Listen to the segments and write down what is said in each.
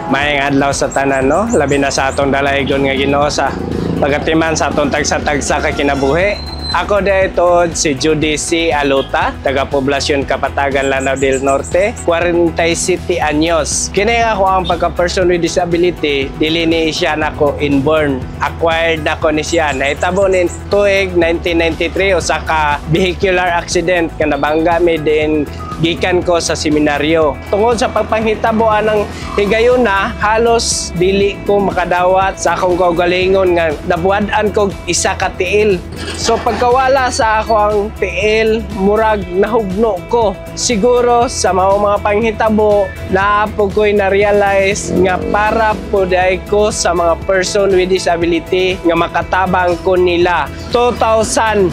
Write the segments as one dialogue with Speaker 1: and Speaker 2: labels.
Speaker 1: Maayong adlaw sa tanan, no? Labi na sa atong dalaygon nga Ginoo sa pagatiman sa atong tagsa-tagsa ka kinabuhi. Ako dito si Judy C. Aluta, taga-poblasyon Kapatagan, Lanao del Norte, 47 anyos. Kini ako ang pagka-person with disability, dili ni siya nako inborn. Acquired nako ni siya. Nahitabo ni tuig 1993 usa ka vehicular accident nga nabangga mi din gikan ko sa seminaryo. Tungod sa pagpanghitaboan ng higayuna, halos dili ko makadawat sa akong kaugalingon nga nabuad-an ko isa ka tiil. So pagkawala sa ako ang tiil, murag nahugno ko. Siguro sa mga panghitabo, naapog ko'y na-realize nga para poday ko sa mga person with disability nga makatabang ko nila. 2004,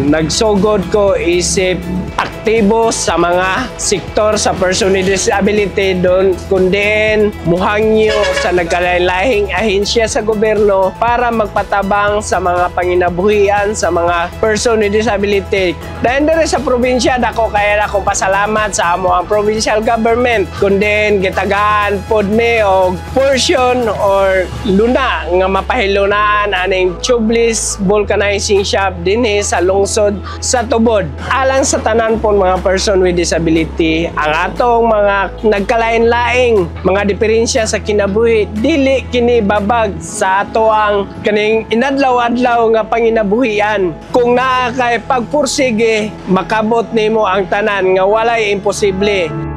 Speaker 1: nagsugod ko isip aktibo sa mga sektor sa person with disability doon kundi muhangyo sa nagkalain-lahing ahensya sa gobyerno para magpatabang sa mga panginabuhian sa mga person with disability. Dahil din sa probinsya, dako kaya na akong pasalamat sa amo ang provincial government kundi gitagaan pod me og portion or luna nga mapahilunaan aning tubeless vulcanizing shop dinhi sa lungsod sa Tubod. Alang sa tanan po mga person with disability, ang atong mga nagkalain-laing mga diferensya sa kinabuhi dili kini babag sa ato ang kaning inadlaw-adlaw nga panginabuhian. Kung naa kay pagpursige, makabot nimo ang tanan nga walay imposible.